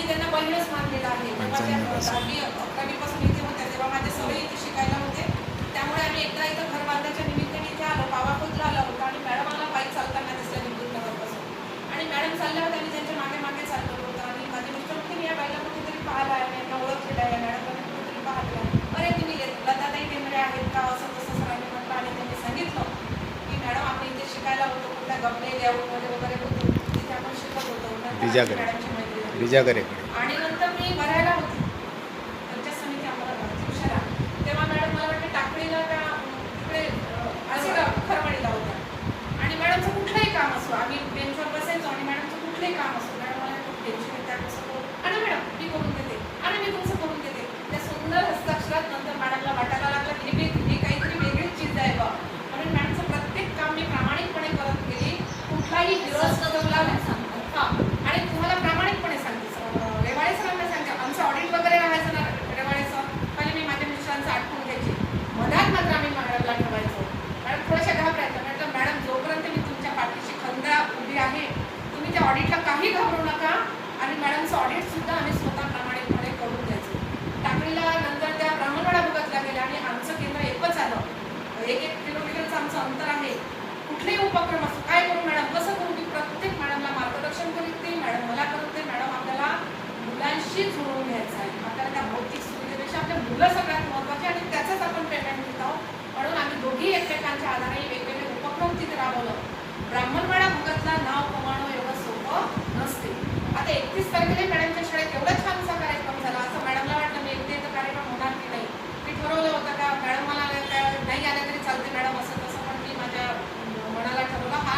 मी त्यांना बहीणच मानलेलं आहे. जेव्हा त्या 10वी 11वी पासून इथे होत्या तेव्हा माझे सगळे इथे शिकायला होते. त्यामुळे आम्ही एकदा इथं घर बांधायच्या निमित्ताने इथे आलो. पावाखोदला आलो होतो आणि मॅडम आम्हाला पायी चालताना दिसल्या निवृत्तनगरपासून. आणि मॅडम चालल्या होत्या आणि त्यांच्या मागे मागे चाललो होतो. आणि माझे मिस्टर म्हणते या बाईला कुठेतरी पाहिलं आहे, मी यांना ओळखलेलं आहे, मॅडमला कुठेतरी पाहिलं आहे. अरे तुम्ही लताताई टेंबरे आहेत का असं तसं सरांनी म्हटलं. आणि त्यांनी सांगितलं की मॅडम आपण इथे शिकायला होतो, कुठल्या गमले लेआउटमध्ये वगैरे होतो, तिथे आपण शिकत होतो. मॅडमची मैत्री आणि नंतर मी भरायला होती पंचायत समिती आम्हाला दिवसाला. तेव्हा मॅडम मला वाटतं टाकळीला का तिकडे असे खरवडीला होत्या. आणि मॅडमचं कुठलंही काम असो, आम्ही बेंचवर बसायचो आणि मॅडमचं कुठलंही काम असो, मॅडम मला खूप टेन्शन येतं कसं करू, आणि मॅडम मी करून देते, आणि मी तुमचं करून देते. त्या सुंदर हस्ताक्षरात नंतर मॅडमला वाटायला लागलं की हे काहीतरी वेगळीच चीज आहे बा. म्हणून मॅडमचं प्रत्येक काम मी प्रामाणिकपणे करत गेली. कुठलाही विरोध हां. आणि तुम्हाला प्रामाणिकपणे सांगते, रेवाळे सरांना सांगते, आमचं ऑडिट वगैरे राहायचं ना रेवाळे सर, पहिले मी माझ्या मिस्टरांचं आठवून घ्यायची. मधात मात्र आम्ही मॅडमला ठेवायचो. मॅडम थोड्याशा घाबरायचं. म्हटलं मॅडम जोपर्यंत मी तुमच्या पाठीशी खंदा उभी आहे, तुम्ही त्या ऑडिटला काही घाबरू नका. आणि मॅडमचं ऑडिटसुद्धा आम्ही स्वतः प्रामाणिकपणे करून द्यायचो. टाकळीला नंतर त्या ब्राह्मणवाडा भुगतला गेल्या आणि आमचं केंद्र एकच आलं. 1-1 किलोमीटरचं आमचं अंतर आहे. कुठलेही उपक्रम असो, काय करू मॅडम, कसं करू, मी प्रत्येक मॅडमला मार्गदर्शन करते, मॅडम मला करते. मॅडम आपल्याला मुलांशी जुळवून घ्यायचं आहे. आपल्याला त्या भौतिक सुविधेपेक्षा आपल्या मुलं सगळ्यात महत्त्वाचे आणि त्याचंच आपण पेमेंट घेत आहोत. म्हणून आम्ही दोघी एकमेकांच्या आधारे वेगवेगळे उपक्रम तिथे राबवलं. ब्राह्मणवाडा भुगतला नाव कमावणं एवढं सोपं नसते. आता 31 तारखेला मॅडमच्या शाळेत एवढा छानसा कार्यक्रम झाला. असं मॅडमला वाटलं मी एकटे तर कार्यक्रम होणार की नाही. मी ठरवलं होतं का मॅडम मला नाही आल्या तरी चालते मॅडम असं तसं, पण मी माझ्या मनाला ठरवलं हा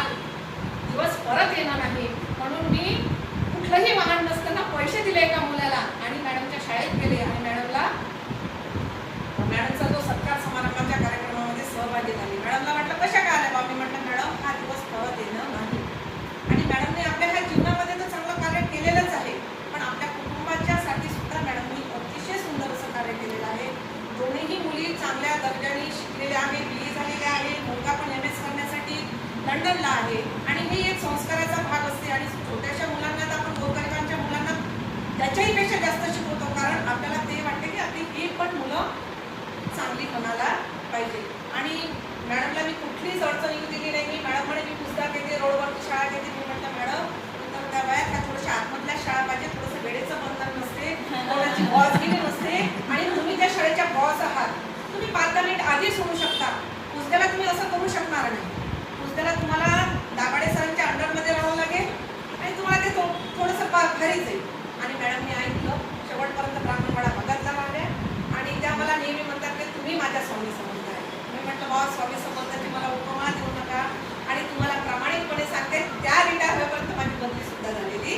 दिवस परत येणार नाही. म्हणून मी कुठलंही वाहन नसताना पैसे दिले एका मुलाला आणि मॅडमच्या शाळेत गेले. आणि मॅडमचा जो सत्कार समारंभाच्या कार्यक्रमामध्ये सहभागी झाली. मॅडमला म्हटलं कशा काय आल्या बा. मी म्हटलं मॅडम हा दिवस परत येणार नाही. आणि मॅडमने आपल्या ह्या जीवनामध्ये तर चांगलं कार्य केलेलंच आहे, पण आपल्या कुटुंबाच्या साठी सुद्धा मॅडमनी अतिशय सुंदर असं कार्य केलेलं आहे. दोन्हीही मुली चांगल्या दर्जाने शिकलेल्या आहेत, BA झालेल्या आहे. मुलगा पण MS करण्यासाठी लंडनला आहे. आणि हे एक संस्काराचा भाग असते. आणि छोट्याशा मुलांना तर आपण गोरगरिबांच्या मुलांना त्याच्याही पेक्षा जास्त शिकवतो, कारण आपल्याला ते वाटते की आपली ही पण मुलं चांगली बनायला पाहिजे. आणि मॅडमला मी कुठलीच अडचण येऊ दिली नाही. मी मॅडम म्हणे मी पुस्तक घेते, रोडवरची शाळा घेते. मी म्हटलं मॅडम तर त्या वयात ह्या थोड्याशा आतमधल्या शाळा पाहिजे, थोडंसं वेळेचं बंधन नसते, कोणाची बॉसगिरी नसते. आणि तुम्ही त्या शाळेच्या बॉस आहात, तुम्ही 5-10 मिनिट आधीच होऊ शकता. पुस्तकाला तुम्ही असं करू शकणार नाही. पुस्तकाला तुम्हाला दाभाडे सरांच्या अंडरमध्ये राहावं लागेल आणि तुम्हाला ते थोडंसं भारीच आहे. आणि मॅडमने ऐकलं. शेवटपर्यंत ब्राह्मणवाडा भगतला राहिल्या. आणि त्या मला नेहमी म्हणतात की तुम्ही माझ्या स्वामी समर्थ आहे. मी म्हटलं बाबा स्वामी समर्थाची मला उपमा देऊ नका. आणि तुम्हाला प्रामाणिकपणे सांगते त्या रिटायर होईपर्यंत माझी बदलीसुद्धा झालेली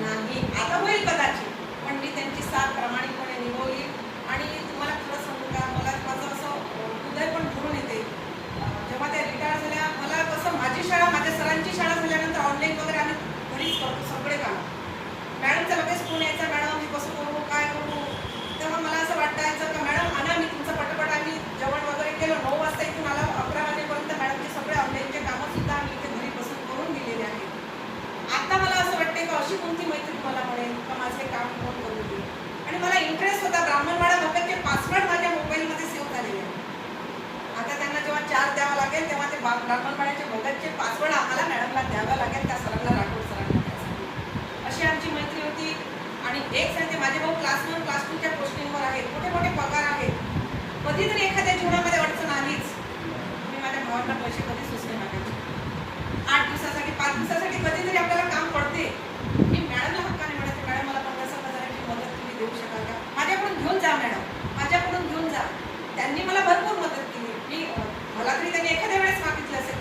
नाही. आता होईल कदाचित, पण मी त्यांची साथ प्रामाणिकपणे निभवली. आणि तुम्हाला खरं सांगू का, मला माझं असं हृदय पण भरून येते जेव्हा त्या रिटायर झाल्या. मला कसं माझी शाळा, माझ्या सरांची शाळा झाल्यानंतर ऑनलाईन वगैरे आम्ही घरीच करतो सगळे काम. मॅडमचा लगेच फोन यायचा, मॅडम मी कसं करू, काय करू. तेव्हा मला असं वाटायचं का मॅडम आणा, मी तुमचं पटपट. आम्ही जेवण वगैरे केलं, 9 वाजता इथून आला, 11 वाजेपर्यंत मॅडमचे सगळे ऑनलाईनचे कामंसुद्धा आम्ही इथे घरी बसून करून दिलेले आहेत. आता मला असं वाटते का अशी कोणती मैत्री मला म्हणेल का माझे काम कोण करू दे. आणि मला इंटरेस्ट होता. ब्राह्मणवाडा भगतचे पासवर्ड माझ्या मोबाईलमध्ये सेव्ह झालेले आहे. आता त्यांना जेव्हा चार्ज द्यावा लागेल तेव्हा ते ब्राह्मणवाड्याचे भगतचे पासवर्ड आम्हाला मॅडमला द्यावं लागेल, त्या सरांना, राठोड सरांना द्यायसाठी. अशी आमची मैत्री होती. आणि एक सांगते, माझे भाऊ क्लास 1, क्लास 2च्या पोस्टिंगवर आहेत, मोठे मोठे पगार आहेत. कधीतरी एखाद्या जीवनामध्ये अडचण आलीच, मी माझ्या भावांना पैसे कधी सुचले मागायचे. 8 दिवसासाठी 5 दिवसासाठी कधीतरी आपल्याला काम पडते. मी मॅडमला हक्काने म्हणायचे, मॅडम मला 50,000-60,000ची मदत तुम्ही देऊ शकाल का. माझ्याकडून घेऊन जा मॅडम, माझ्याकडून घेऊन जा. त्यांनी मला भरपूर मदत केली. मला तरी त्यांनी एखाद्या वेळेस मागितलं असेल